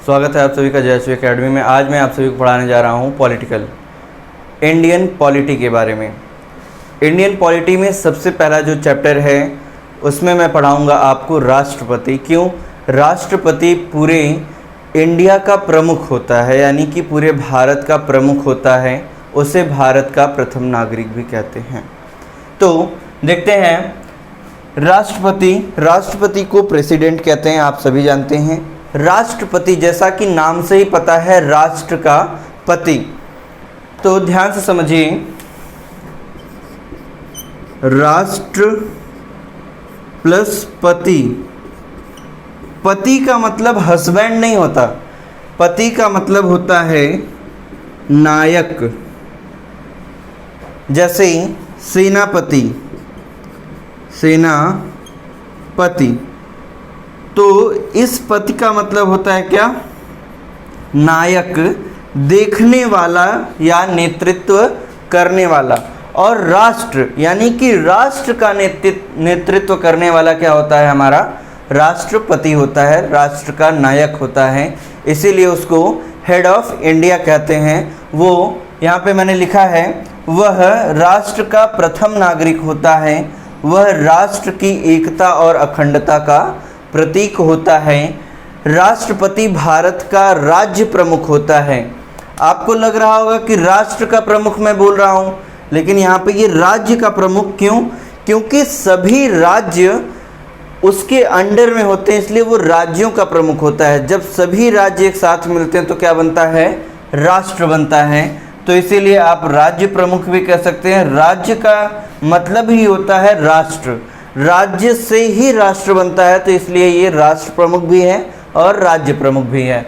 स्वागत है आप सभी का जयश्री एकेडमी में। आज मैं आप सभी को पढ़ाने जा रहा हूँ पॉलिटिकल इंडियन पॉलिटी के बारे में। इंडियन पॉलिटी में सबसे पहला जो चैप्टर है उसमें मैं पढ़ाऊँगा आपको राष्ट्रपति। क्यों? राष्ट्रपति पूरे इंडिया का प्रमुख होता है, यानी कि पूरे भारत का प्रमुख होता है। उसे भारत का प्रथम नागरिक भी कहते हैं। तो देखते हैं राष्ट्रपति को प्रेसिडेंट कहते हैं, आप सभी जानते हैं। राष्ट्रपति जैसा कि नाम से ही पता है, राष्ट्र का पति। तो ध्यान से समझिए, राष्ट्र प्लस पति। पति का मतलब हस्बैंड नहीं होता, पति का मतलब होता है नायक। जैसे सेनापति, तो इस पति का मतलब होता है क्या? नायक, देखने वाला या नेतृत्व करने वाला। और राष्ट्र यानी कि राष्ट्र का नेतृत्व करने वाला क्या होता है? हमारा राष्ट्रपति होता है, राष्ट्र का नायक होता है। इसीलिए उसको हेड ऑफ इंडिया कहते हैं। वो यहाँ पे मैंने लिखा है, वह राष्ट्र का प्रथम नागरिक होता है, वह राष्ट्र की एकता और अखंडता का प्रतीक होता है। राष्ट्रपति भारत का राज्य प्रमुख होता है। आपको लग रहा होगा कि राष्ट्र का प्रमुख मैं बोल रहा हूँ, लेकिन यहाँ पे ये राज्य का प्रमुख क्यों? क्योंकि सभी राज्य उसके अंडर में होते हैं, इसलिए वो राज्यों का प्रमुख होता है। जब सभी राज्य एक साथ मिलते हैं तो क्या बनता है? राष्ट्र बनता है। तो इसीलिए आप राज्य प्रमुख भी कह सकते हैं। राज्य का मतलब ही होता है राष्ट्र, राज्य से ही राष्ट्र बनता है, तो इसलिए ये राष्ट्र प्रमुख भी है और राज्य प्रमुख भी है।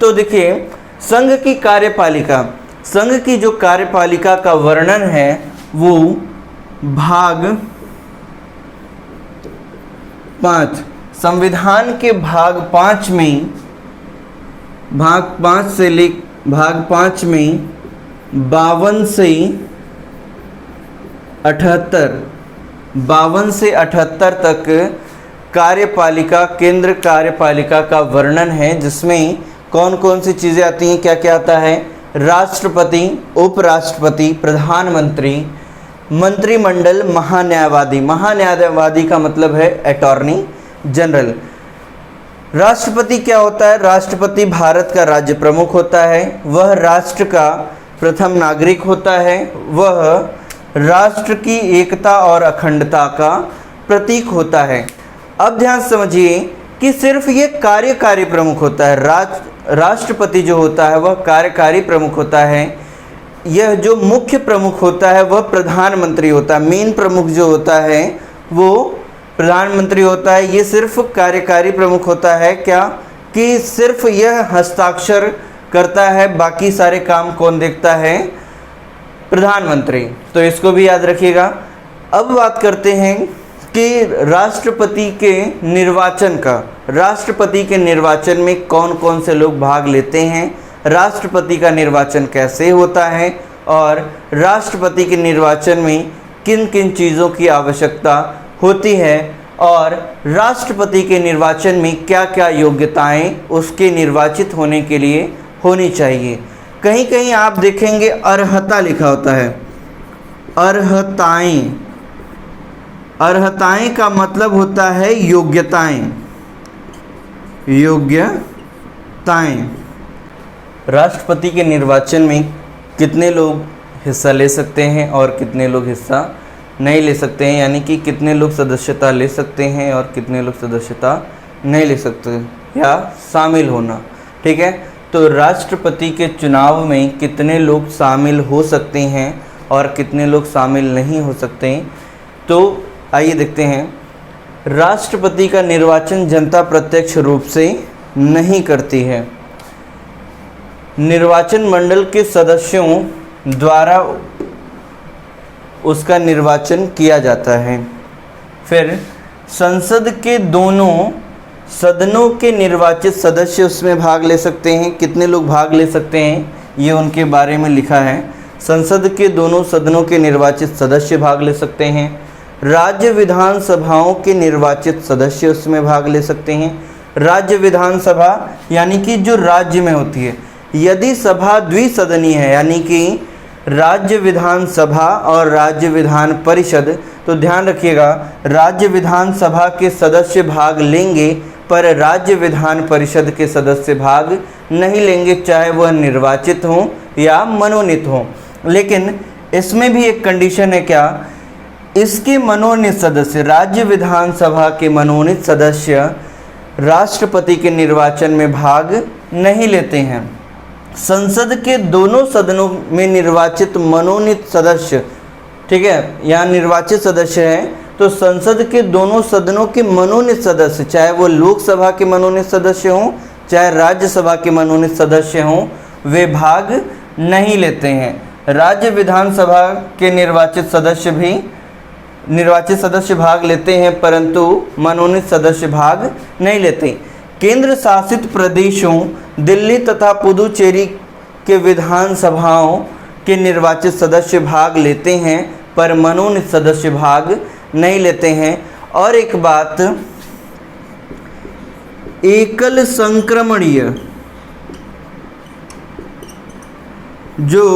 तो देखिए, संघ की कार्यपालिका, संघ की जो कार्यपालिका का वर्णन है वो भाग 5, संविधान के भाग 5 में, भाग 5 में 52 से 78 तक कार्यपालिका, केंद्र कार्यपालिका का वर्णन है, जिसमें कौन कौन सी चीज़ें आती हैं, क्या क्या आता है? राष्ट्रपति, उपराष्ट्रपति, प्रधानमंत्री, मंत्रिमंडल, महान्यायवादी। महान्यायवादी का मतलब है अटॉर्नी जनरल। राष्ट्रपति क्या होता है? राष्ट्रपति भारत का राज्य प्रमुख होता है, वह राष्ट्र का प्रथम नागरिक होता है, वह राष्ट्र की एकता और अखंडता का प्रतीक होता है। अब ध्यान समझिए कि सिर्फ ये कार्यकारी प्रमुख होता है। राष्ट्रपति जो होता है वह कार्यकारी प्रमुख होता है। यह जो मुख्य प्रमुख होता है वह प्रधानमंत्री होता है। मेन प्रमुख जो होता है वो प्रधानमंत्री होता है। ये सिर्फ कार्यकारी प्रमुख होता है। क्या कि सिर्फ यह हस्ताक्षर करता है, बाकी सारे काम कौन देखता है? प्रधानमंत्री। तो इसको भी याद रखिएगा। अब बात करते हैं कि राष्ट्रपति के निर्वाचन का। राष्ट्रपति के निर्वाचन में कौन कौन से लोग भाग लेते हैं, राष्ट्रपति का निर्वाचन कैसे होता है, और राष्ट्रपति के निर्वाचन में किन किन चीज़ों की आवश्यकता होती है, और राष्ट्रपति के निर्वाचन में क्या क्या योग्यताएं उसके निर्वाचित होने के लिए होनी चाहिए। कहीं कहीं आप देखेंगे अर्हता लिखा होता है। अर्हताएं, अर्हताएं का मतलब होता है योग्यताएं। योग्यताएं। राष्ट्रपति के निर्वाचन में कितने लोग हिस्सा ले सकते हैं और कितने लोग हिस्सा नहीं ले सकते हैं, यानी कि कितने लोग सदस्यता ले सकते हैं और कितने लोग सदस्यता नहीं ले सकते, या शामिल होना। ठीक है, तो राष्ट्रपति के चुनाव में कितने लोग शामिल हो सकते हैं और कितने लोग शामिल नहीं हो सकते हैं। तो आइए देखते हैं। राष्ट्रपति का निर्वाचन जनता प्रत्यक्ष रूप से नहीं करती है, निर्वाचन मंडल के सदस्यों द्वारा उसका निर्वाचन किया जाता है। फिर संसद के दोनों सदनों के निर्वाचित सदस्य उसमें भाग ले सकते हैं। कितने लोग भाग ले सकते हैं, ये उनके बारे में लिखा है। संसद के दोनों सदनों के निर्वाचित सदस्य भाग ले सकते हैं। राज्य विधानसभाओं के निर्वाचित सदस्य उसमें भाग ले सकते हैं। राज्य विधानसभा यानी कि जो राज्य में होती है। यदि सभा द्विसदनीय है यानी कि राज्य विधानसभा और राज्य विधान परिषद, तो ध्यान रखिएगा राज्य विधानसभा के सदस्य भाग लेंगे पर राज्य विधान परिषद के सदस्य भाग नहीं लेंगे, चाहे वह निर्वाचित हों या मनोनीत हों। लेकिन इसमें भी एक कंडीशन है, क्या? इसके मनोनीत सदस्य, राज्य विधानसभा के मनोनीत सदस्य राष्ट्रपति के निर्वाचन में भाग नहीं लेते हैं। संसद के दोनों सदनों में निर्वाचित मनोनीत सदस्य, ठीक है, यहाँ निर्वाचित सदस्य हैं, तो संसद के दोनों सदनों के मनोनीत सदस्य, चाहे वो लोकसभा के मनोनीत सदस्य हों चाहे राज्यसभा के मनोनीत सदस्य हों, वे भाग नहीं लेते हैं। राज्य विधानसभा के निर्वाचित सदस्य भाग लेते हैं परंतु मनोनीत सदस्य भाग नहीं लेते। केंद्र शासित प्रदेशों दिल्ली तथा पुदुचेरी के विधानसभाओं के निर्वाचित सदस्य भाग लेते हैं पर मनोनीत सदस्य भाग नहीं लेते हैं। और एक बात, एकल संक्रमणीय जो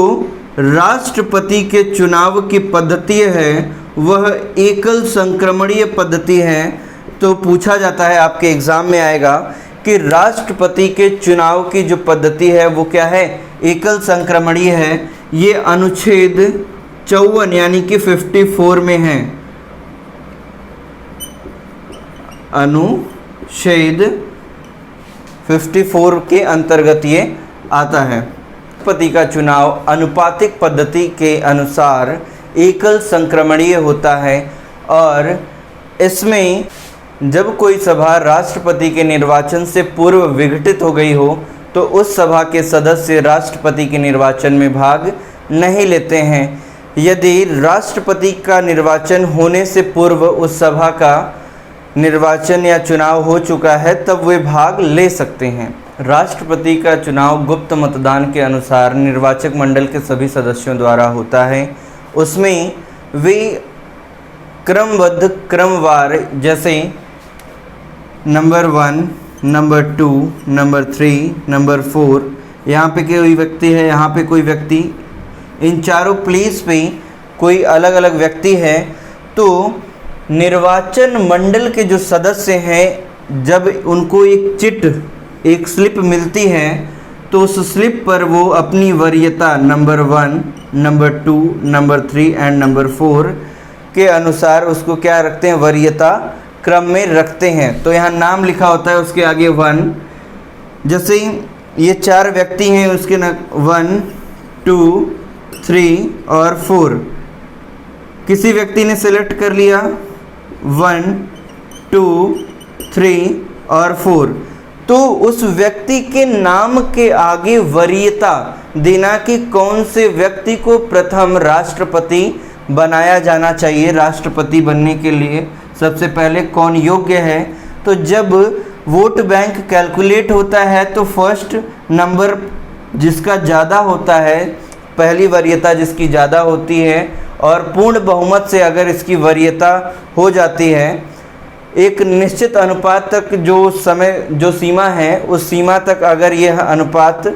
राष्ट्रपति के चुनाव की पद्धति है वह एकल संक्रमणीय पद्धति है। तो पूछा जाता है, आपके एग्जाम में आएगा कि राष्ट्रपति के चुनाव की जो पद्धति है वो क्या है? एकल संक्रमणीय है। ये अनुच्छेद 54 यानी कि 54 में है। अनुच्छेद 54 के अंतर्गत ये आता है। राष्ट्रपति का चुनाव अनुपातिक पद्धति के अनुसार एकल संक्रमणीय होता है और इसमें जब कोई सभा राष्ट्रपति के निर्वाचन से पूर्व विघटित हो गई हो तो उस सभा के सदस्य राष्ट्रपति के निर्वाचन में भाग नहीं लेते हैं। यदि राष्ट्रपति का निर्वाचन होने से पूर्व उस सभा का निर्वाचन या चुनाव हो चुका है तब वे भाग ले सकते हैं। राष्ट्रपति का चुनाव गुप्त मतदान के अनुसार निर्वाचक मंडल के सभी सदस्यों द्वारा होता है। उसमें वे क्रमबद्ध क्रमवार, जैसे नंबर 1, नंबर 2, नंबर 3, नंबर 4, यहाँ पे कोई व्यक्ति है, यहाँ पे कोई व्यक्ति, इन चारों प्लेस पे कोई अलग अलग व्यक्ति है। तो निर्वाचन मंडल के जो सदस्य हैं जब उनको एक स्लिप मिलती है तो उस स्लिप पर वो अपनी वरीयता number 1, number 2, number 3 and number 4 के अनुसार उसको क्या रखते हैं? वरीयता क्रम में रखते हैं। तो यहाँ नाम लिखा होता है, उसके आगे 1, जैसे ये 4 व्यक्ति हैं उसके 1, 2, 3 और 4। किसी व्यक्ति ने सिलेक्ट कर लिया 1, 2, 3 और 4, तो उस व्यक्ति के नाम के आगे वरीयता देना कि कौन से व्यक्ति को प्रथम राष्ट्रपति बनाया जाना चाहिए। राष्ट्रपति बनने के लिए सबसे पहले कौन योग्य है। तो जब वोट बैंक कैलकुलेट होता है तो फर्स्ट नंबर जिसका ज़्यादा होता है, पहली वरीयता जिसकी ज़्यादा होती है और पूर्ण बहुमत से अगर इसकी वरीयता हो जाती है, एक निश्चित अनुपात तक जो सीमा है उस सीमा तक अगर यह अनुपात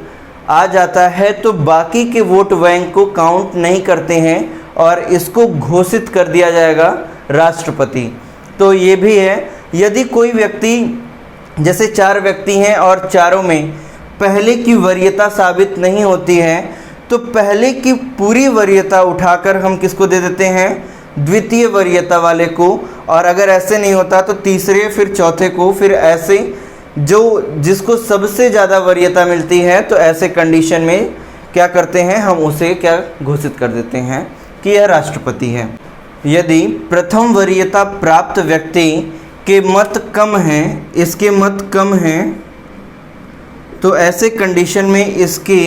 आ जाता है तो बाकी के वोट बैंक को काउंट नहीं करते हैं और इसको घोषित कर दिया जाएगा राष्ट्रपति। तो ये भी है, यदि कोई व्यक्ति, जैसे 4 व्यक्ति हैं और चारों में पहले की वरीयता साबित नहीं होती है तो पहले की पूरी वरीयता उठाकर हम किसको दे देते हैं? द्वितीय वरीयता वाले को। और अगर ऐसे नहीं होता तो तीसरे, फिर चौथे को, फिर ऐसे जिसको सबसे ज़्यादा वरीयता मिलती है तो ऐसे कंडीशन में क्या करते हैं? हम उसे क्या घोषित कर देते हैं कि यह राष्ट्रपति है। यदि प्रथम वरीयता प्राप्त व्यक्ति के मत कम हैं, इसके मत कम हैं, तो ऐसे कंडीशन में इसके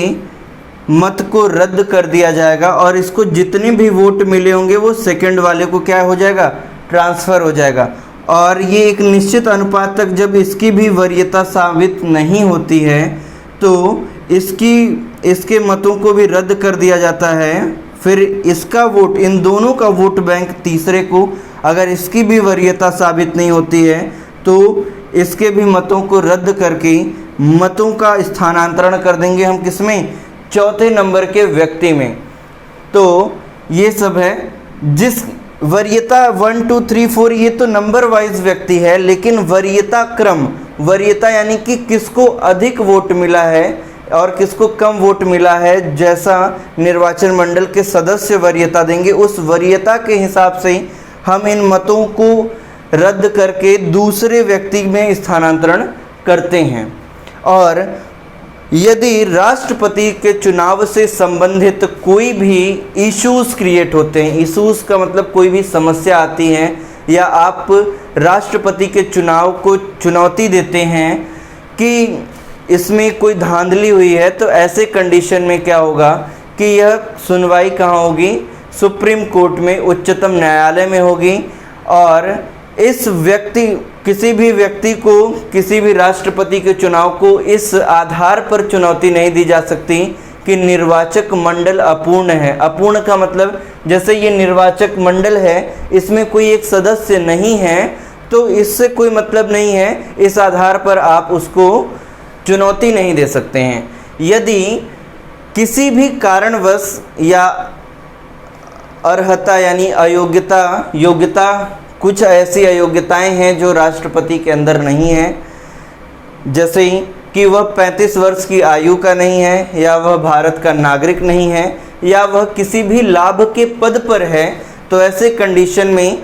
मत को रद्द कर दिया जाएगा और इसको जितने भी वोट मिले होंगे वो सेकंड वाले को क्या हो जाएगा? ट्रांसफ़र हो जाएगा। और ये एक निश्चित अनुपात तक जब इसकी भी वरीयता साबित नहीं होती है तो इसके मतों को भी रद्द कर दिया जाता है। फिर इसका वोट, इन दोनों का वोट बैंक तीसरे को, अगर इसकी भी वरीयता साबित नहीं होती है तो इसके भी मतों को रद्द करके मतों का स्थानांतरण कर देंगे हम किसमें, चौथे नंबर के व्यक्ति में। तो ये सब है। जिस वरीयता 1 2 3 4 ये तो नंबर वाइज व्यक्ति है, लेकिन वरीयता क्रम, वरीयता यानी कि किसको अधिक वोट मिला है और किसको कम वोट मिला है, जैसा निर्वाचन मंडल के सदस्य वरीयता देंगे उस वरीयता के हिसाब से हम इन मतों को रद्द करके दूसरे व्यक्ति में स्थानांतरण करते हैं। और यदि राष्ट्रपति के चुनाव से संबंधित कोई भी इश्यूज क्रिएट होते हैं, इश्यूज का मतलब कोई भी समस्या आती है या आप राष्ट्रपति के चुनाव को चुनौती देते हैं कि इसमें कोई धांधली हुई है, तो ऐसे कंडीशन में क्या होगा कि यह सुनवाई कहाँ होगी, सुप्रीम कोर्ट में, उच्चतम न्यायालय में होगी। और इस व्यक्ति, किसी भी व्यक्ति को, किसी भी राष्ट्रपति के चुनाव को इस आधार पर चुनौती नहीं दी जा सकती कि निर्वाचक मंडल अपूर्ण है। अपूर्ण का मतलब जैसे ये निर्वाचक मंडल है, इसमें कोई एक सदस्य नहीं है, तो इससे कोई मतलब नहीं है, इस आधार पर आप उसको चुनौती नहीं दे सकते हैं। यदि किसी भी कारणवश या अर्हता यानी अयोग्यता, योग्यता, कुछ ऐसी अयोग्यताएं हैं जो राष्ट्रपति के अंदर नहीं है, जैसे कि वह 35 वर्ष की आयु का नहीं है, या वह भारत का नागरिक नहीं है, या वह किसी भी लाभ के पद पर है, तो ऐसे कंडीशन में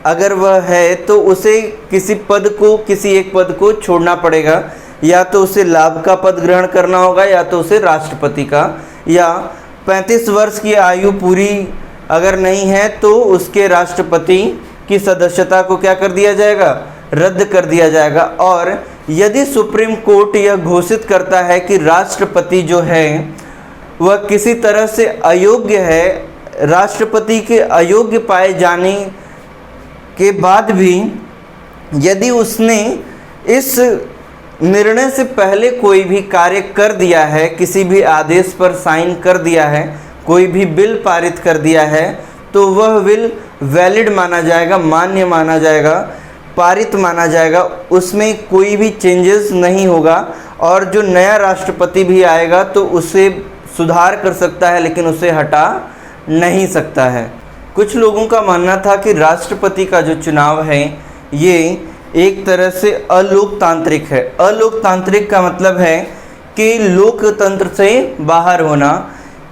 अगर वह है तो उसे किसी पद को, किसी एक पद को छोड़ना पड़ेगा, या तो उसे लाभ का पद ग्रहण करना होगा या तो उसे राष्ट्रपति का। या 35 वर्ष की आयु पूरी अगर नहीं है तो उसके राष्ट्रपति की सदस्यता को क्या कर दिया जाएगा, रद्द कर दिया जाएगा। और यदि सुप्रीम कोर्ट यह घोषित करता है कि राष्ट्रपति जो है वह किसी तरह से अयोग्य है, राष्ट्रपति के अयोग्य पाए जाने के बाद भी यदि उसने इस निर्णय से पहले कोई भी कार्य कर दिया है, किसी भी आदेश पर साइन कर दिया है, कोई भी बिल पारित कर दिया है, तो वह बिल वैलिड माना जाएगा, मान्य माना जाएगा, पारित माना जाएगा, उसमें कोई भी चेंजेस नहीं होगा। और जो नया राष्ट्रपति भी आएगा तो उसे सुधार कर सकता है, लेकिन उसे हटा नहीं सकता है। कुछ लोगों का मानना था कि राष्ट्रपति का जो चुनाव है ये एक तरह से अलोकतांत्रिक है। अलोकतांत्रिक का मतलब है कि लोकतंत्र से बाहर होना।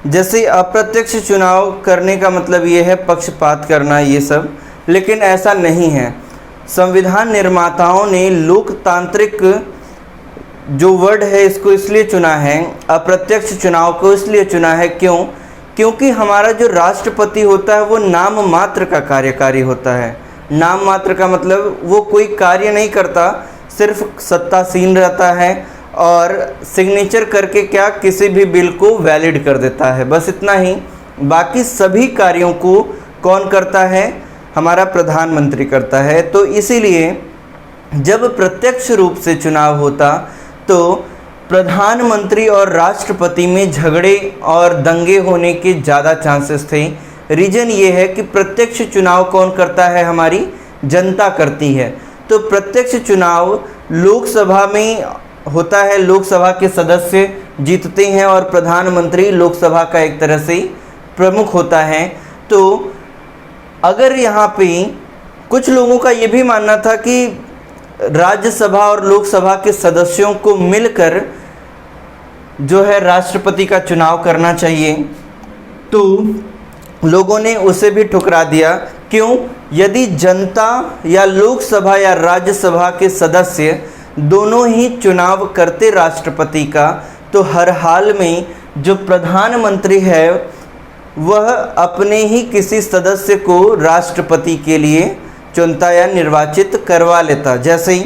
जैसे अप्रत्यक्ष चुनाव करने का मतलब ये है पक्षपात करना, ये सब, लेकिन ऐसा नहीं है। संविधान निर्माताओं ने लोकतांत्रिक जो वर्ड है इसको इसलिए चुना है, अप्रत्यक्ष चुनाव को इसलिए चुना है, क्योंकि हमारा जो राष्ट्रपति होता है वो नाम मात्र का कार्यकारी होता है। नाम मात्र का मतलब वो कोई कार्य नहीं करता, सिर्फ सत्तासीन रहता है और सिग्नेचर करके क्या किसी भी बिल को वैलिड कर देता है, बस इतना ही। बाकी सभी कार्यों को कौन करता है, हमारा प्रधानमंत्री करता है। तो इसीलिए जब प्रत्यक्ष रूप से चुनाव होता तो प्रधानमंत्री और राष्ट्रपति में झगड़े और दंगे होने के ज़्यादा चांसेस थे। रीज़न ये है कि प्रत्यक्ष चुनाव कौन करता है, हमारी जनता करती है। तो प्रत्यक्ष चुनाव लोकसभा में होता है, लोकसभा के सदस्य जीतते हैं और प्रधानमंत्री लोकसभा का एक तरह से प्रमुख होता है। तो अगर यहाँ पे कुछ लोगों का ये भी मानना था कि राज्यसभा और लोकसभा के सदस्यों को मिलकर जो है राष्ट्रपति का चुनाव करना चाहिए, तो लोगों ने उसे भी ठुकरा दिया। क्यों? यदि जनता या लोकसभा या राज्यसभा के सदस्य दोनों ही चुनाव करते राष्ट्रपति का, तो हर हाल में जो प्रधानमंत्री है वह अपने ही किसी सदस्य को राष्ट्रपति के लिए चुनता या निर्वाचित करवा लेता। जैसे ही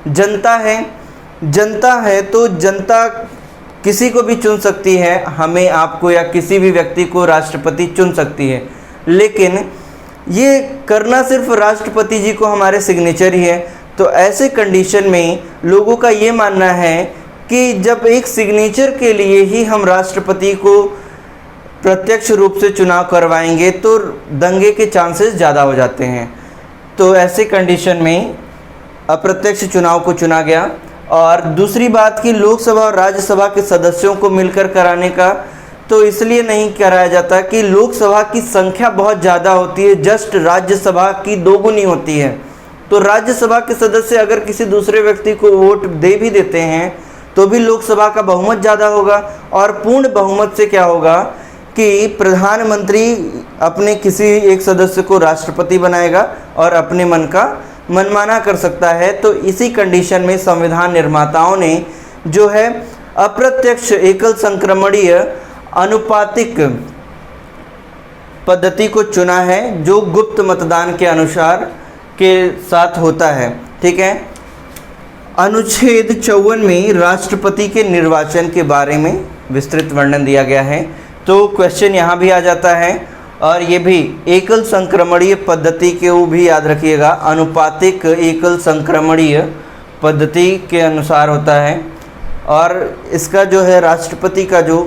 जनता है तो जनता किसी को भी चुन सकती है, हमें, आपको या किसी भी व्यक्ति को राष्ट्रपति चुन सकती है, लेकिन ये करना सिर्फ राष्ट्रपति जी को हमारे सिग्नेचर ही है। तो ऐसे कंडीशन में लोगों का ये मानना है कि जब एक सिग्नेचर के लिए ही हम राष्ट्रपति को प्रत्यक्ष रूप से चुनाव करवाएंगे तो दंगे के चांसेस ज़्यादा हो जाते हैं। तो ऐसे कंडीशन में अप्रत्यक्ष चुनाव को चुना गया। और दूसरी बात कि लोकसभा और राज्यसभा के सदस्यों को मिलकर कराने का तो इसलिए नहीं कराया जाता कि लोकसभा की संख्या बहुत ज़्यादा होती है, जस्ट राज्यसभा की दोगुनी होती है। तो राज्यसभा के सदस्य अगर किसी दूसरे व्यक्ति को वोट दे भी देते हैं तो भी लोकसभा का बहुमत ज़्यादा होगा, और पूर्ण बहुमत से क्या होगा कि प्रधानमंत्री अपने किसी एक सदस्य को राष्ट्रपति बनाएगा और अपने मन का मनमाना कर सकता है। तो इसी कंडीशन में संविधान निर्माताओं ने जो है अप्रत्यक्ष एकल संक्रमणीय अनुपातिक पद्धति को चुना है, जो गुप्त मतदान के अनुसार के साथ होता है। ठीक है। अनुच्छेद 54 में राष्ट्रपति के निर्वाचन के बारे में विस्तृत वर्णन दिया गया है। तो क्वेश्चन यहाँ भी आ जाता है, और ये भी एकल संक्रमणीय पद्धति के वो भी याद रखिएगा, अनुपातिक एकल संक्रमणीय पद्धति के अनुसार होता है। और इसका जो है राष्ट्रपति का जो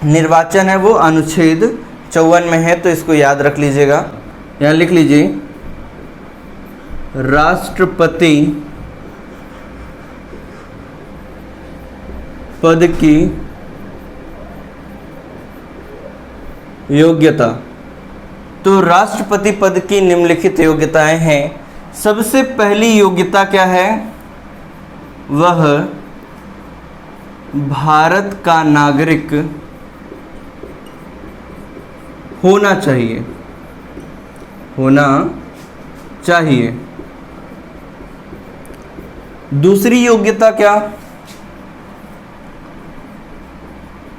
निर्वाचन है वो अनुच्छेद 54 में है, तो इसको याद रख लीजिएगा। यहाँ लिख लीजिए, राष्ट्रपति पद की योग्यता। तो राष्ट्रपति पद की निम्नलिखित योग्यताएं हैं। सबसे पहली योग्यता क्या है? वह भारत का नागरिक होना चाहिए, होना चाहिए। दूसरी योग्यता क्या?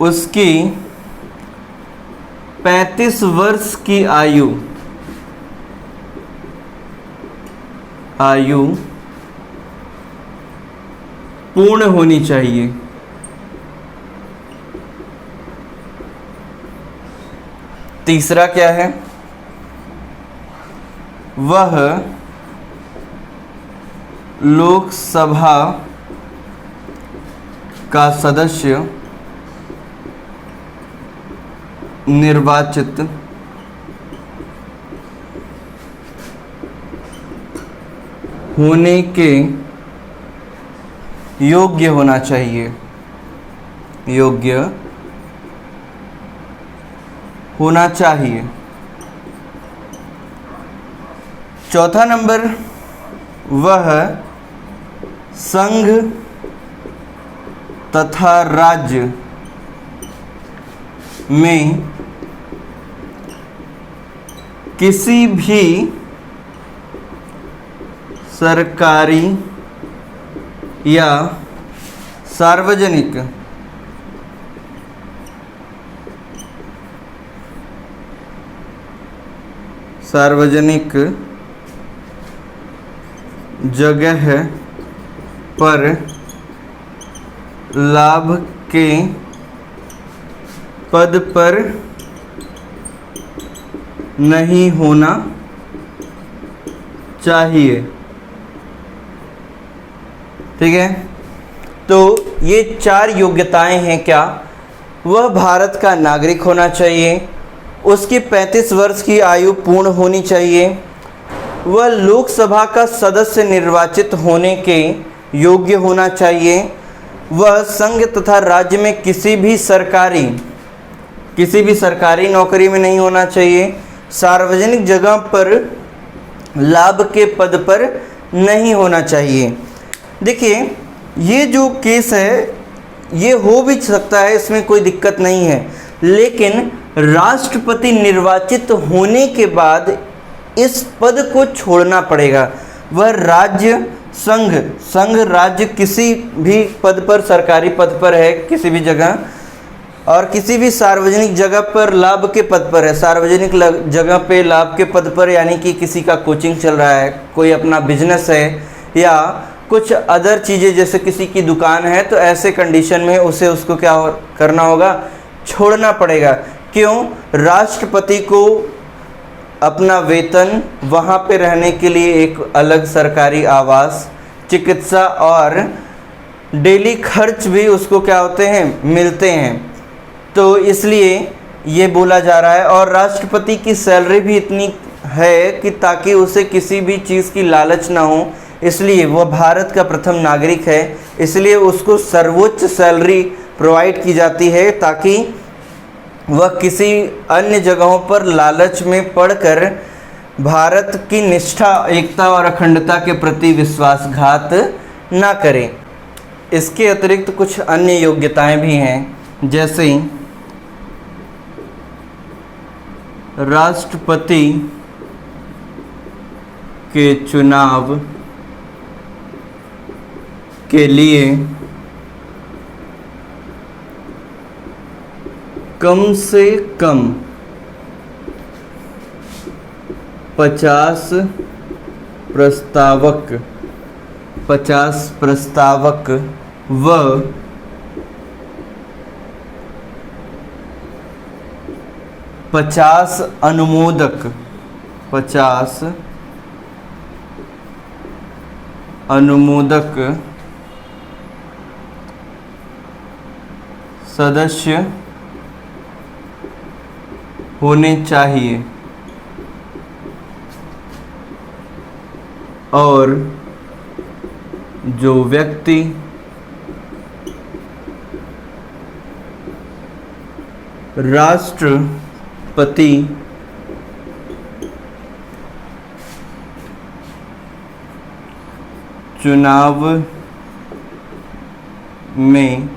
उसकी 35 वर्ष की आयु पूर्ण होनी चाहिए। तीसरा क्या है? वह लोकसभा का सदस्य निर्वाचित होने के योग्य होना चाहिए, योग्य होना चाहिए। चौथा नंबर, वह संघ तथा राज्य में किसी भी सरकारी या सार्वजनिक जगह पर लाभ के पद पर नहीं होना चाहिए। ठीक है। तो ये 4 योग्यताएं हैं। क्या? वह भारत का नागरिक होना चाहिए, उसकी 35 वर्ष की आयु पूर्ण होनी चाहिए, वह लोकसभा का सदस्य निर्वाचित होने के योग्य होना चाहिए, वह संघ तथा राज्य में किसी भी सरकारी नौकरी में नहीं होना चाहिए, सार्वजनिक जगह पर लाभ के पद पर नहीं होना चाहिए। देखिए, ये जो केस है ये हो भी सकता है, इसमें कोई दिक्कत नहीं है, लेकिन राष्ट्रपति निर्वाचित होने के बाद इस पद को छोड़ना पड़ेगा। वह राज्य संघ राज्य किसी भी पद पर, सरकारी पद पर है किसी भी जगह, और किसी भी सार्वजनिक जगह पर लाभ के पद पर है। सार्वजनिक जगह पे लाभ के पद पर यानी कि किसी का कोचिंग चल रहा है, कोई अपना बिजनेस है, या कुछ अदर चीज़ें जैसे किसी की दुकान है, तो ऐसे कंडीशन में उसको क्या करना होगा? छोड़ना पड़ेगा। क्यों? राष्ट्रपति को अपना वेतन, वहाँ पे रहने के लिए एक अलग सरकारी आवास, चिकित्सा और डेली खर्च भी उसको क्या होते हैं? मिलते हैं। तो इसलिए ये बोला जा रहा है। और राष्ट्रपति की सैलरी भी इतनी है कि ताकि उसे किसी भी चीज़ की लालच ना हो इसलिए वह भारत का प्रथम नागरिक है, इसलिए उसको सर्वोच्च सैलरी प्रोवाइड की जाती है ताकि वह किसी अन्य जगहों पर लालच में पड़कर भारत की निष्ठा, एकता और अखंडता के प्रति विश्वासघात ना करे। इसके अतिरिक्त कुछ अन्य योग्यताएं भी हैं, जैसे राष्ट्रपति के चुनाव के लिए कम से कम 50 प्रस्तावक व 50 अनुमोदक सदस्य होने चाहिए और जो व्यक्ति राष्ट्रपति चुनाव में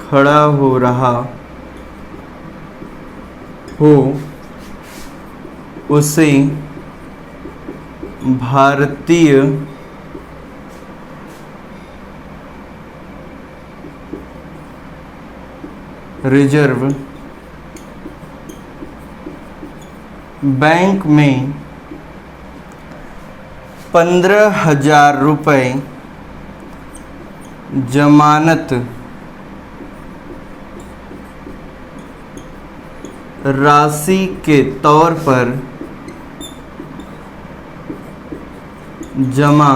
खड़ा हो रहा हो उसे भारतीय रिजर्व बैंक में 15,000 रुपये जमानत राशि के तौर पर जमा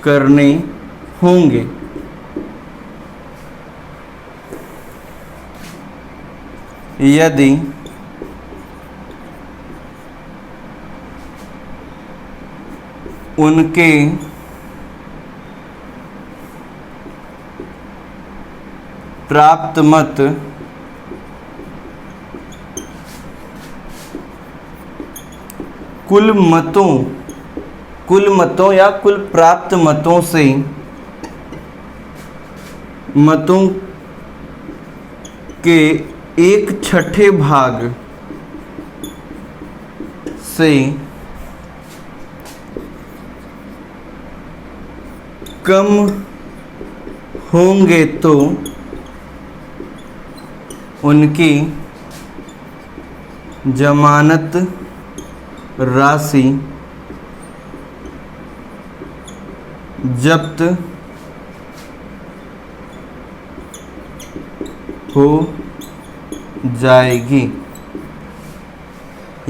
करने होंगे। यदि उनके प्राप्त मत कुल मतों या कुल प्राप्त मतों से मतों के 1/6 भाग से कम होंगे तो उनकी जमानत राशि जब्त हो जाएगी।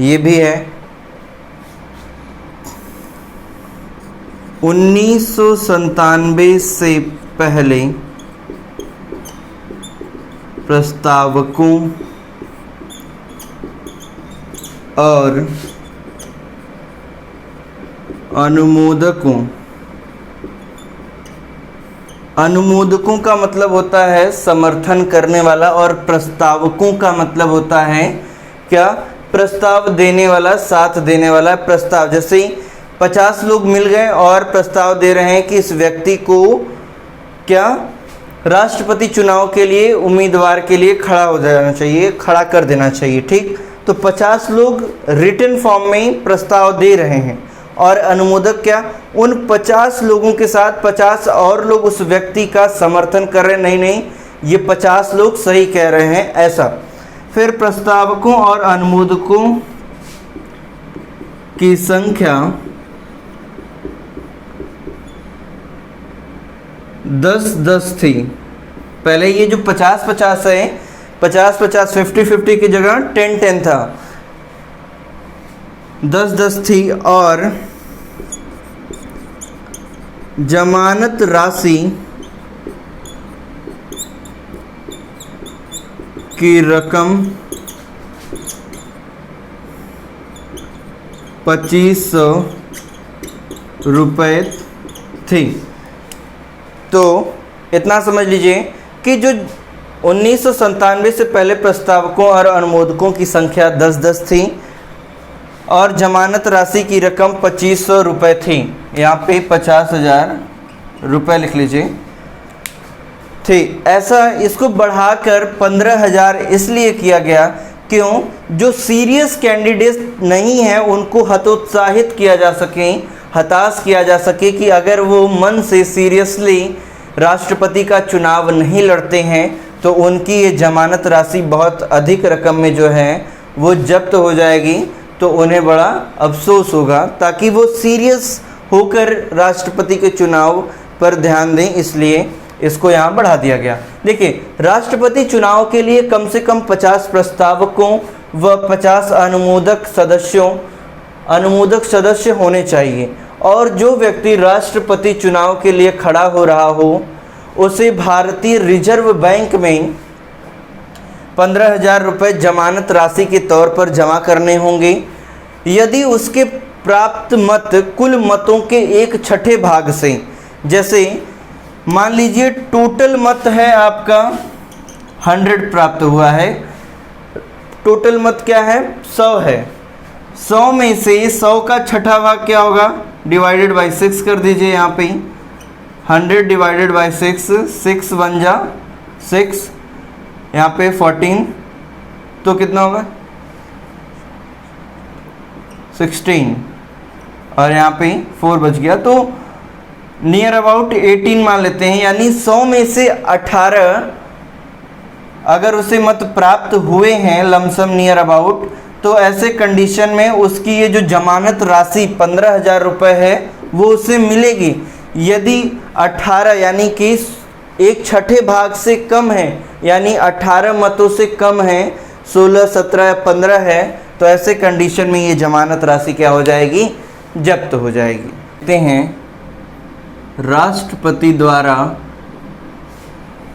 ये भी है 1997 से पहले प्रस्तावकों और अनुमोदकों का मतलब होता है समर्थन करने वाला, और प्रस्तावकों का मतलब होता है क्या, प्रस्ताव देने वाला, साथ देने वाला। प्रस्ताव जैसे 50 लोग मिल गए और प्रस्ताव दे रहे हैं कि इस व्यक्ति को क्या राष्ट्रपति चुनाव के लिए उम्मीदवार के लिए खड़ा हो जाना चाहिए, खड़ा कर देना चाहिए। ठीक, तो 50 लोग रिटन फॉर्म में प्रस्ताव दे रहे हैं और अनुमोदक क्या, उन 50 लोगों के साथ 50 और लोग उस व्यक्ति का समर्थन कर रहे हैं, नहीं ये 50 लोग सही कह रहे हैं, ऐसा। फिर प्रस्तावकों और अनुमोदकों की संख्या 10-10 थी। पहले ये जो 50-50 है, 50-50 50-50 की जगह 10-10 था, 10-10 थी। और जमानत राशि की रकम 2500 रुपये थी। तो इतना समझ लीजिए कि जो 1997 से पहले प्रस्तावकों और अनुमोदकों की संख्या 10-10 थी और जमानत राशि की रकम 2500 रुपये थी। यहाँ पे 50,000 रुपये लिख लीजिए थी। ऐसा इसको बढ़ाकर 15,000 इसलिए किया गया क्यों, जो सीरियस कैंडिडेट नहीं हैं उनको हतोत्साहित किया जा सके, हताश किया जा सके कि अगर वो मन से सीरियसली राष्ट्रपति का चुनाव नहीं लड़ते हैं तो उनकी ये जमानत राशि बहुत अधिक रकम में जो है वो जब्त हो जाएगी, तो उन्हें बड़ा अफसोस होगा, ताकि वो सीरियस होकर राष्ट्रपति के चुनाव पर ध्यान दें, इसलिए इसको यहाँ बढ़ा दिया गया। देखिए, राष्ट्रपति चुनाव के लिए कम से कम 50 प्रस्तावकों व 50 अनुमोदक सदस्य होने चाहिए, और जो व्यक्ति राष्ट्रपति चुनाव के लिए खड़ा हो रहा हो उसे भारतीय रिजर्व बैंक में 15,000 रुपये जमानत राशि के तौर पर जमा करने होंगे। यदि उसके प्राप्त मत कुल मतों के 1/6 भाग से, जैसे मान लीजिए टोटल मत है आपका 100 प्राप्त हुआ है, टोटल मत क्या है 100 है, 100 में से 100 का छठा भाग क्या होगा, डिवाइडेड बाई 6 कर दीजिए। यहाँ पे 100 डिवाइडेड बाई 6, 6 1 जा 6, यहाँ पे 14, तो कितना होगा 16, और यहाँ पे 4 बच गया, तो नियर अबाउट 18 मान लेते हैं। यानी 100 में से 18 अगर उसे मत प्राप्त हुए हैं लमसम नियर अबाउट, तो ऐसे कंडीशन में उसकी ये जो जमानत राशि 15,000 रुपये है वो उसे मिलेगी। यदि 18 यानी कि 1/6 भाग से कम है, यानी 18 मतों से कम है, 16, 17 या 15 है, तो ऐसे कंडीशन में ये जमानत राशि क्या हो जाएगी, जब्त हो जाएगी। देखते हैं राष्ट्रपति द्वारा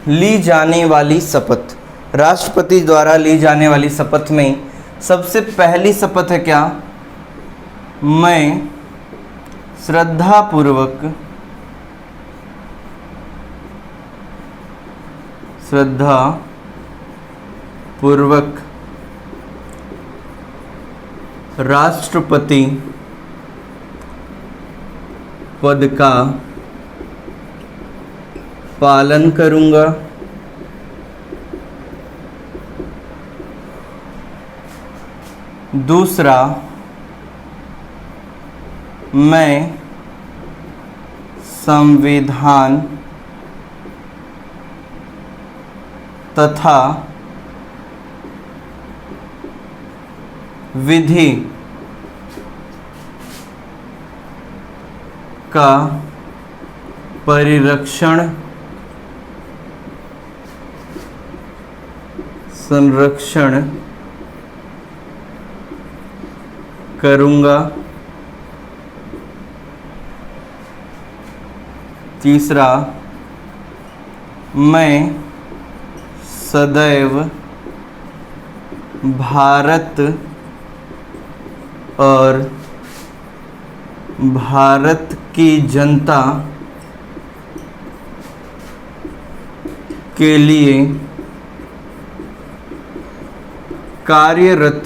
ली जाने वाली शपथ। राष्ट्रपति द्वारा ली जाने वाली शपथ में सबसे पहली शपथ है क्या, मैं श्रद्धापूर्वक राष्ट्रपति पद का पालन करूंगा। दूसरा, मैं संविधान तथा विधि का संरक्षण करूंगा। तीसरा, मैं सदैव भारत और भारत की जनता के लिए कार्यरत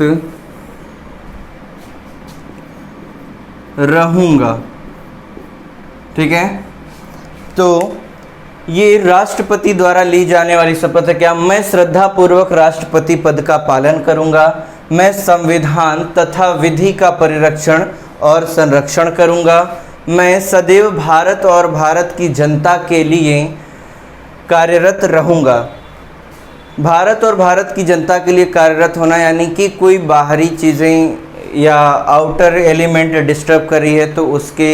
रहूँगा। ठीक है, तो ये राष्ट्रपति द्वारा ली जाने वाली शपथ है क्या, मैं श्रद्धापूर्वक राष्ट्रपति पद का पालन करूँगा, मैं संविधान तथा विधि का परिरक्षण और संरक्षण करूँगा, मैं सदैव भारत और भारत की जनता के लिए कार्यरत रहूँगा। भारत और भारत की जनता के लिए कार्यरत होना यानी कि कोई बाहरी चीज़ें या आउटर एलिमेंट डिस्टर्ब कर रही है तो उसके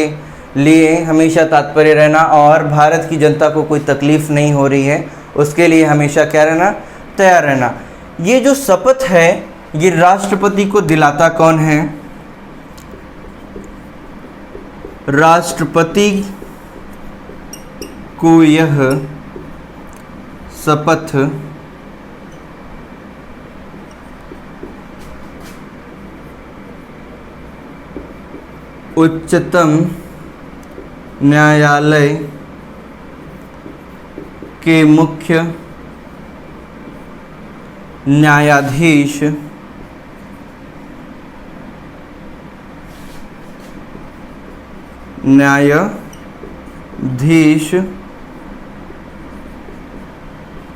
लिए हमेशा तात्पर्य रहना, और भारत की जनता को कोई तकलीफ़ नहीं हो रही है उसके लिए हमेशा क्या रहना, तैयार रहना। ये जो शपथ है ये राष्ट्रपति को दिलाता कौन है, राष्ट्रपति को यह शपथ उच्चतम न्यायालय के मुख्य न्यायाधीश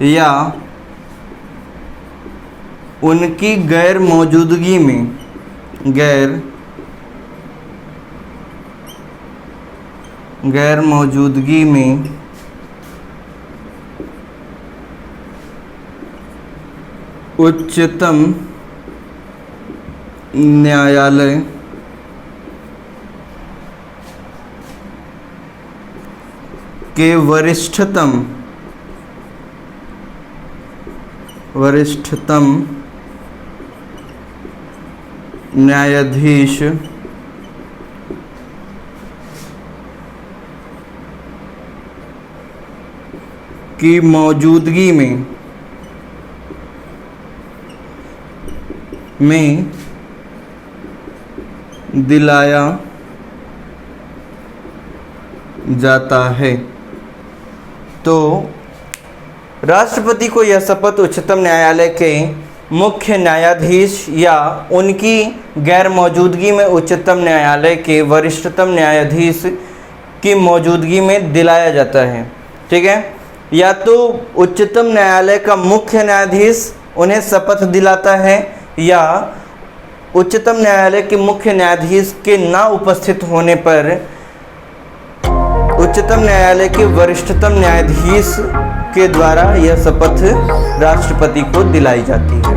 या उनकी गैर मौजूदगी में उच्चतम न्यायालय के वरिष्ठतम न्यायाधीश की मौजूदगी में दिलाया जाता है। तो राष्ट्रपति को यह शपथ उच्चतम न्यायालय के मुख्य न्यायाधीश या उनकी गैर मौजूदगी में उच्चतम न्यायालय के वरिष्ठतम न्यायाधीश की मौजूदगी में दिलाया जाता है। ठीक है, या तो उच्चतम न्यायालय का मुख्य न्यायाधीश उन्हें शपथ दिलाता है या उच्चतम न्यायालय के मुख्य न्यायाधीश के ना उपस्थित होने पर उच्चतम न्यायालय के वरिष्ठतम न्यायाधीश के द्वारा यह शपथ राष्ट्रपति को दिलाई जाती है।